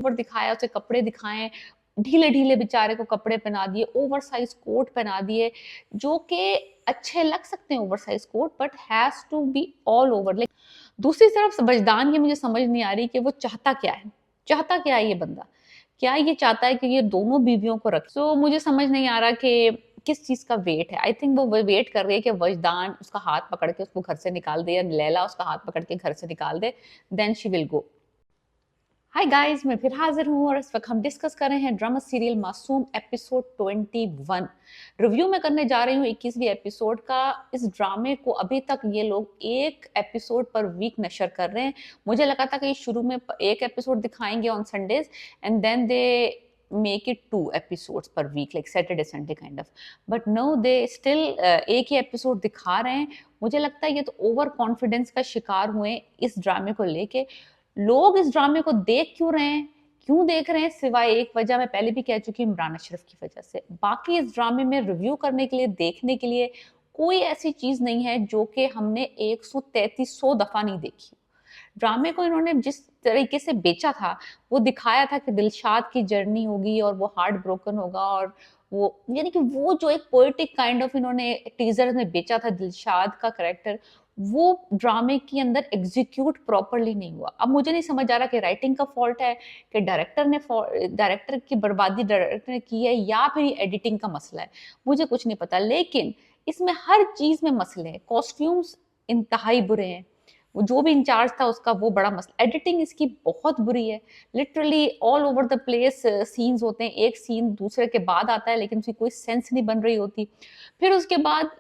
Over दिखाया, उसे कपड़े दिखाएँ, ढीले-ढीले बेचारे को कपड़े पहना दिए, ओवरसाइज़ कोट पहना दिए, जो कि अच्छे लग सकते हैं oversize coat but has to be all over like दूसरी तरफ वजदान ये मुझे समझ नहीं आ रही कि वो चाहता क्या है? चाहता क्या है ये बंदा? क्या ये चाहता है कि ये दोनों बीवियों को रखे? सो मुझे समझ नहीं आ रहा कि किस चीज़ का वेट है। आई थिंक वो वेट कर रही है कि वजदान उसका हाथ पकड़ के उसको घर से निकाल दे या लैला उसका हाथ पकड़ के घर से निकाल दे, then she will go. Hi guys, मैं फिर हाजिर हूँ और इस वक्त हम डिस्कस कर रहे हैं ड्रामा सीरियल मासूम एपिसोड 21। रिव्यू में करने जा रही हूँ 21वीं एपिसोड का। इस ड्रामे को अभी तक ये लोग एक एपिसोड पर वीक नशर कर रहे हैं। मुझे लगा था कि शुरू में एक एपिसोड दिखाएंगे on Sundays and then they make it 2 episodes per week like Saturday Sunday kind of, but no they still एक ही एपिसोड दिखा रहे हैं। मुझे लगता है ये तो ओवर कॉन्फिडेंस का शिकार हुए इस ड्रामे को लेके। लोग इस ड्रामे को देख क्यों रहे हैं? क्यों देख रहे हैं? सिवाय एक वजह मैं पहले भी कह चुकी हूँ, इमरान अशरफ की वजह से। बाकी इस ड्रामे में रिव्यू करने के लिए, देखने के लिए कोई ऐसी चीज नहीं है जो कि हमने 133 दफा नहीं देखी। ड्रामे को इन्होंने जिस तरीके से बेचा था, वो दिखाया था कि दिलशाद की जर्नी होगी और वो हार्ट ब्रोकन होगा और वो यानी कि वो जो एक पोएटिक काइंड ऑफ इन्होंने टीजर में बेचा था दिलशाद का कैरेक्टर, वो ड्रामे के अंदर एग्जीक्यूट प्रॉपरली नहीं हुआ। अब मुझे नहीं समझ आ रहा कि राइटिंग का फॉल्ट है कि डायरेक्टर की बर्बादी डायरेक्टर ने की है या फिर एडिटिंग का मसला है, मुझे कुछ नहीं पता। लेकिन इसमें हर चीज में मसले हैं। कॉस्ट्यूम्स इंतहाई बुरे हैं, वो जो भी इंचार्ज था उसका वो बड़ा मसला। एडिटिंग इसकी बहुत बुरी है, literally all over the place scenes होते हैं, एक सीन दूसरे के बाद आता है लेकिन उसकी कोई सेंस नहीं बन रही होती। फिर उसके बाद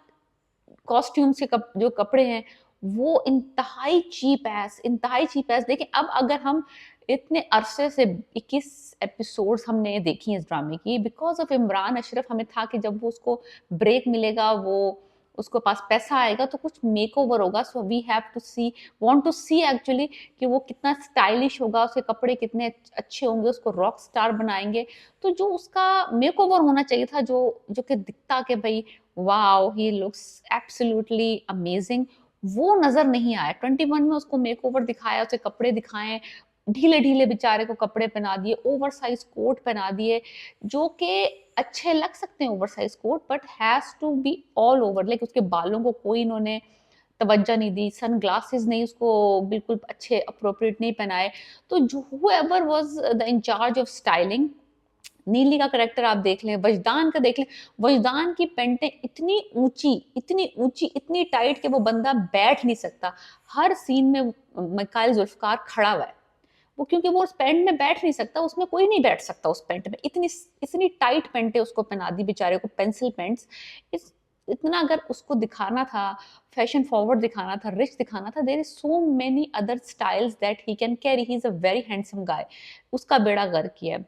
कॉस्ट्यूम्स के जो कपड़े हैं वो इंतहाई चीप एस। देखिए अब अगर हम इतने अरसे से 21 एपिसोड्स हमने देखी इस ड्रामे की बिकॉज ऑफ इमरान अशरफ, हमें था कि जब वो उसको ब्रेक मिलेगा, वो उसको पास पैसा आएगा तो कुछ मेक ओवर होगा। So we have to see, want to see actually कि वो कितना स्टाइलिश होगा, उसके कपड़े कितने अच्छे होंगे, उसको रॉक स्टार बनाएंगे। तो जो उसका मेक ओवर होना चाहिए था, जो जो कि दिखता कि भाई wow he looks absolutely amazing, वो नजर नहीं आया। 21 में उसको मेकओवर दिखाया, उसे कपड़े दिखाए, ढीले ढीले बेचारे को कपड़े पहना दिए, ओवरसाइज कोट पहना दिए, जो कि अच्छे लग सकते हैं oversize coat but has to be all over like उसके बालों को कोई इन्होंने तवज्जो नहीं दी, सन ग्लासेस नहीं उसको बिल्कुल अच्छे अप्रोप्रिएट नहीं पहनाए। तो जो whoever was the incharge of styling, Neeli का करेक्टर आप देख लें, वजदान का देख लें, वजदान की पैंटें इतनी ऊंची इतनी टाइट कि वो बंदा बैठ नहीं सकता। हर सीन में मिकाइल जुल्फकार खड़ा हुआ है, वो क्योंकि वो उस पैंट में बैठ नहीं सकता, उसमें कोई नहीं बैठ सकता उस पैंट में। इतनी इतनी टाइट पैंटें उसको पहना दी बेचारे को, पेंसिल पैंट्स। इस इतना अगर उसको दिखाना था, फैशन फॉरवर्ड दिखाना था, रिच दिखाना था, there is so many other styles that he can carry. He is a very handsome guy, उसका बेड़ा गर्क किया है।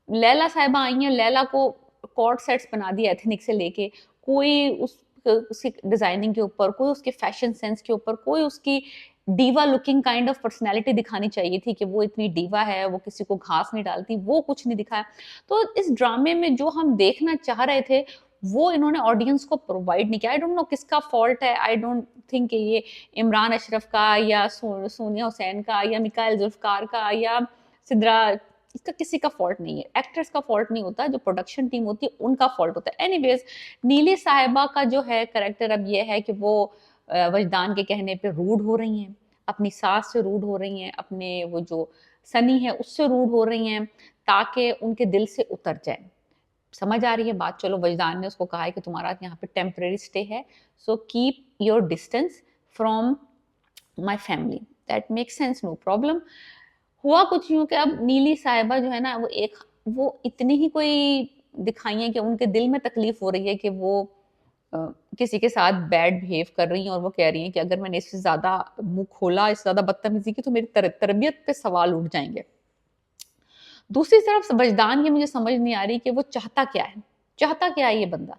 लैला साहिबा आई हैं, लैला को कॉर्ड सेट्स बना दिए एथनिक से लेके, कोई उसकी डिजाइनिंग के ऊपर, कोई उसके फैशन सेंस के ऊपर, कोई उसकी diva looking kind of personality दिखानी चाहिए थी कि वो इतनी डीवा है, वो किसी को घास नहीं डालती, वो कुछ नहीं दिखाया। तो इस ड्रामे में जो हम देखना चाह रहे थे वो इन्होंने ऑडियंस को प्रोवाइड नहीं किया। आई डोंट नो किसका फॉल्ट है। आई डोंट थिंक ये इमरान अशरफ का या सोनिया हुसैन का या मिकाइल जुल्फकार का या सिद्रा, इसका किसी का फॉल्ट नहीं है। एक्टर्स का फॉल्ट नहीं होता, जो प्रोडक्शन टीम होती है उनका फॉल्ट होता है। एनीवेज, नीली साहिबा का जो है करेक्टर अब ये है कि वो वजदान के कहने पे रूड हो रही हैं, अपनी सास से रूड हो रही हैं, अपने वो जो सनी है उससे रूड हो रही हैं ताकि उनके दिल से उतर जाए। समझ आ रही है बात? चलो, वजदान ने उसको कहा है कि तुम्हारा यहाँ पे टेम्परेरी स्टे है, so keep your distance from my family, that make sense, no problem. हुआ कुछ यूं कि अब नीली साहिबा जो है ना, वो इतनी ही कोई दिखाई है कि उनके दिल में तकलीफ हो रही है कि वो अ, किसी के साथ बैड बिहेव कर रही हैं और वो कह रही हैं कि अगर मैंने इससे ज्यादा मुंह खोला, इससे ज्यादा बदतमीजी की तो मेरी तरबियत पे सवाल उठ जाएंगे। दूसरी तरफ वजदान ये मुझे समझ नहीं आ रही कि वो चाहता क्या है? चाहता क्या है ये बंदा?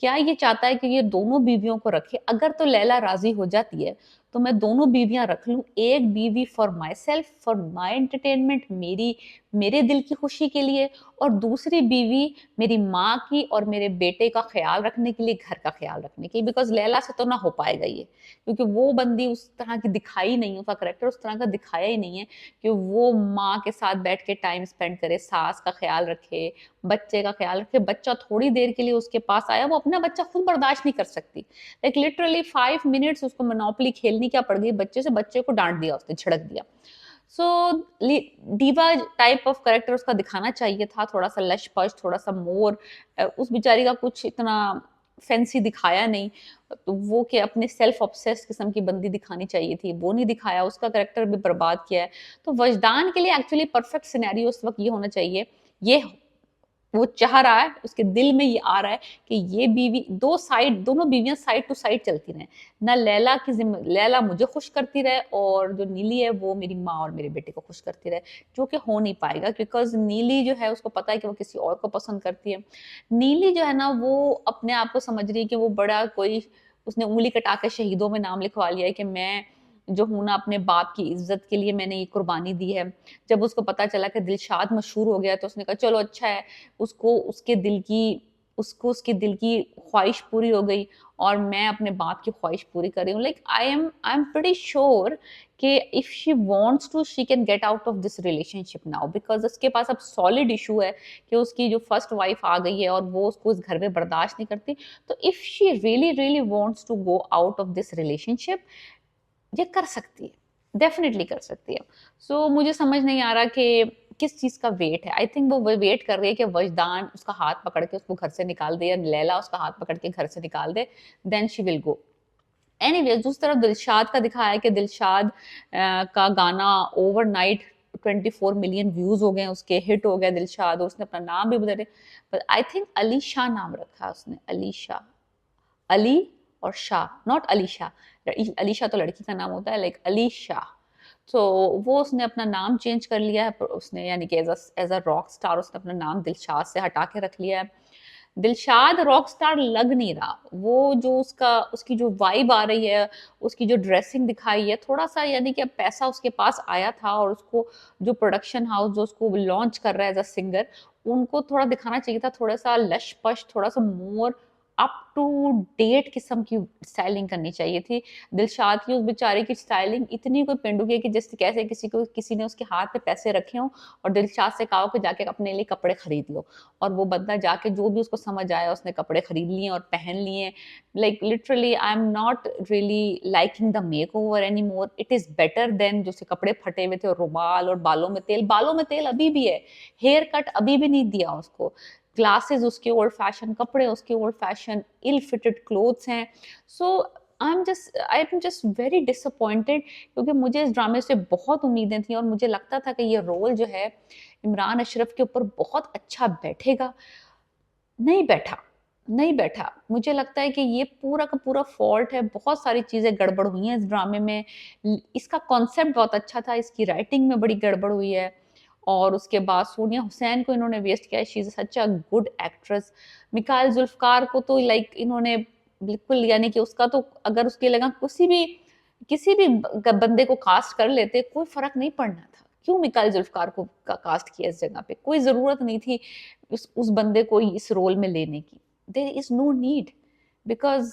क्या ये चाहता है कि ये दोनों बीवियों को रखे? अगर तो लैला राजी हो जाती है तो मैं दोनों बीवियां रख लूं, एक बीवी for my self, for my entertainment, मेरे दिल की खुशी के लिए, और दूसरी बीवी मेरी माँ की और मेरे बेटे का ख्याल रखने के लिए, घर का ख्याल रखने के लिए। बिकॉज लैला से तो ना हो पाएगा ये, क्योंकि वो बंदी उस तरह की दिखाई नहीं, उसका करेक्टर उस तरह का दिखाया ही नहीं है कि वो माँ के साथ बैठ के टाइम स्पेंड करे, सास का ख्याल रखे, बच्चे का ख्याल रखे। बच्चा थोड़ी देर के लिए उसके पास आया, वो अपना बच्चा खुद बर्दाश्त नहीं कर सकती। लाइक लिटरली 5 मिनट्स उसको मोनोपोली खेलनी क्या पड़ गई बच्चे से, बच्चे को डांट दिया उसने, झड़क दिया। सो डीवा टाइप ऑफ करेक्टर उसका दिखाना चाहिए था, थोड़ा सा लश पश, थोड़ा सा मोर। उस बेचारी का कुछ इतना फैंसी दिखाया नहीं, तो वो कि अपने सेल्फ ऑब्सेस्ड किस्म की बंदी दिखानी चाहिए थी, वो नहीं दिखाया, उसका करेक्टर भी बर्बाद किया है। तो वजदान के लिए एक्चुअली परफेक्ट सिनेरियो उस वक्त ये होना चाहिए, ये वो चाह रहा है, उसके दिल में ये आ रहा है कि ये बीवी, दोनों बीवियां साइड टू साइड चलती रहें, ना लैला मुझे खुश करती रहे, और जो नीली है वो मेरी माँ और मेरे बेटे को खुश करती रहे, जो कि हो नहीं पाएगा। बिकॉज नीली जो है उसको पता है कि वो किसी और को पसंद करती है। नीली जो है ना, वो अपने आप को समझ रही है कि वो बड़ा कोई, उसने उंगली कटा के शहीदों में नाम लिखवा लिया है कि मैं जो हूं ना, अपने बाप की इज्जत के लिए मैंने ये कुर्बानी दी है। जब उसको पता चला कि दिलशाद मशहूर हो गया, तो उसने कहा चलो अच्छा है, उसको उसके दिल की ख्वाहिश पूरी हो गई, और मैं अपने बाप की ख्वाहिश पूरी कर रही हूँ। Like I am pretty sure कि if she wants to, she can get out of this relationship now, because उसके पास अब सॉलिड इशू है कि उसकी जो फर्स्ट वाइफ आ गई है और वो उसको इस घर में बर्दाश्त नहीं करती। तो if she really really wants to go out of this relationship, ये कर सकती है, डेफिनेटली कर सकती है। सो मुझे समझ नहीं आ रहा कि किस चीज का वेट है। आई थिंक वो वेट कर रही है कि वजदान उसका हाथ पकड़ के उसको घर से निकाल दे, या लैला उसका हाथ पकड़ के घर से निकाल दे, then she will go. Anyways, दूसरी तरफ दिलशाद का दिखाया है कि दिलशाद का गाना ओवरनाइट 24 मिलियन व्यूज हो गए, उसके हिट हो गए दिलशाद, और उसने अपना नाम भी बदले। पर आई थिंक अलीशा नाम रखा उसने, अलीशा, अली और शाह, नॉट अलीशा। अलीशा तो लड़की का नाम होता है, लाइक अली शाह। तो वो उसने अपना नाम चेंज कर लिया है उसने, यानी कि एज अ रॉक स्टार उसने अपना नाम दिलशाद से हटा के रख लिया है। दिलशाद रॉक स्टार लग नहीं रहा, वो जो उसकी जो वाइब आ रही है, उसकी जो ड्रेसिंग दिखाई है, थोड़ा सा यानी कि अब पैसा उसके पास आया था, और उसको जो प्रोडक्शन हाउस जो उसको लॉन्च कर रहा है एज अ सिंगर, उनको थोड़ा दिखाना चाहिए था, थोड़ा सा लश पश, थोड़ा सा मोर अप टू डेट किस्म की स्टाइलिंग करनी चाहिए थी। दिलशाद की उस बेचारे की स्टाइलिंग इतनी कोई पेंडुकी है कि जैसे कैसे किसी ने उसके हाथ पे पैसे रखे हों और दिलशाद से कहा कि जाके अपने लिए कपड़े खरीद लो, और वो बंदा जाके जो भी उसको समझ आया उसने कपड़े खरीद लिए और पहन लिए। Like literally I am not really liking the make over any more, it is better than जो से कपड़े फटे हुए थे और रुमाल और बालों में तेल अभी भी है, हेयर कट अभी भी नहीं दिया उसको, ग्लासेस उसके ओल्ड फैशन, कपड़े उसके old fashion, ill fitted clothes हैं। So I am just very disappointed, क्योंकि मुझे इस ड्रामे से बहुत उम्मीदें थी और मुझे लगता था कि ये रोल जो है इमरान अशरफ के ऊपर बहुत अच्छा बैठेगा। नहीं बैठा, नहीं बैठा। मुझे लगता है कि ये पूरा का पूरा फॉल्ट है, बहुत सारी चीजें गड़बड़ हुई हैं इस ड्रामे में। इसका कॉन्सेप्ट बहुत अच्छा था, इसकी राइटिंग में बड़ी गड़बड़ हुई है, और उसके बाद सोनिया हुसैन को इन्होंने वेस्ट किया है, she is such a good actress. Mikail Zulfiqar को तो लाइक इन्होंने बिल्कुल, यानी कि उसका तो अगर उसके लगा किसी भी बंदे को कास्ट कर लेते, कोई फर्क नहीं पड़ना था। क्यों मिकाइल जुल्फकार को कास्ट किया इस जगह पे, कोई जरूरत नहीं थी उस बंदे को इस रोल में लेने की। There is no need, because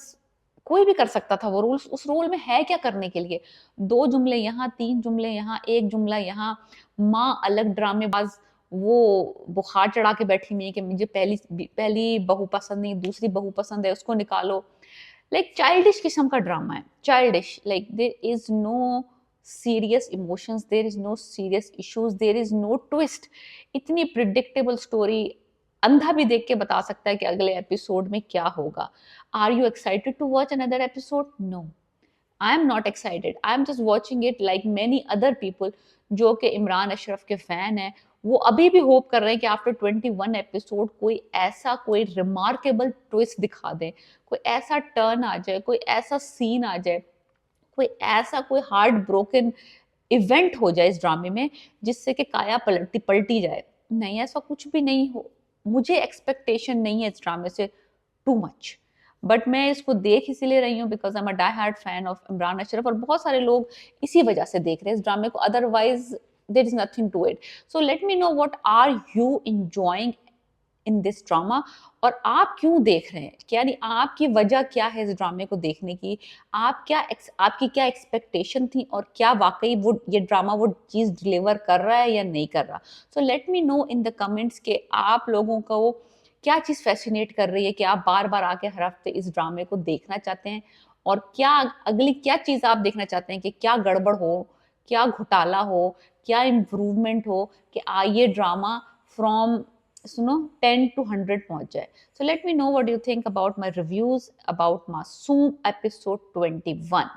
कोई भी कर सकता था वो रोल, उस रोल में है क्या करने के लिए, 2 जुमले यहाँ, 3 जुमले यहाँ, 1 जुमला यहाँ। माँ अलग ड्रामेबाज, वो बुखार चढ़ा के बैठी हुई है कि मुझे पहली बहू पसंद नहीं, दूसरी बहू पसंद है, उसको निकालो। लाइक चाइल्डिश किस्म का ड्रामा है, childish. Like there is no serious emotions, there is no serious issues, there is no twist. इतनी प्रिडिक्टेबल स्टोरी, अंधा भी देख के बता सकता है कि अगले एपिसोड में क्या होगा। Are you excited to watch another episode? No, I am not excited. I am just watching it like many other people जो कि इमरान अशरफ के फैन है। वो अभी भी होप कर रहे हैं कि आफ्टर 21 एपिसोड कोई रिमार्केबल ट्विस्ट दिखा दे, कोई ऐसा टर्न आ जाए, कोई ऐसा सीन आ जाए, कोई हार्ट ब्रोकन इवेंट हो जाए इस ड्रामे में, जिससे कि काया पलटी जाए। नहीं, ऐसा कुछ भी नहीं हो, मुझे एक्सपेक्टेशन नहीं है इस ड्रामे से, टू मच। बट मैं इसको देख इसीलिए रही हूँ because I am a die hard fan of Imran Ashraf, और बहुत सारे लोग इसी वजह से देख रहे हैं इस ड्रामे को, otherwise there is nothing to it. So let me know what are you enjoying in this drama, और आप क्यों देख रहे हैं, क्या नहीं आपकी वजह क्या है इस ड्रामे को देखने की, आपकी क्या एक्सपेक्टेशन थी, और क्या वाकई वो ये ड्रामा वो चीज़ डिलीवर कर रहा है या नहीं कर रहा। सो let me no in the comments के आप लोगों को वो क्या चीज़ फैसिनेट कर रही है कि आप बार बार आके हर हफ्ते इस ड्रामे को देखना चाहते हैं, और क्या अगली क्या चीज़ आप देखना चाहते हैं कि क्या गड़बड़ हो, क्या घोटाला हो, क्या इम्प्रूवमेंट हो, कि ये ड्रामा फ्रॉम सुनो 10 to 100 पहुंच जाए। So let me know what you think about my reviews about Masoom episode 21.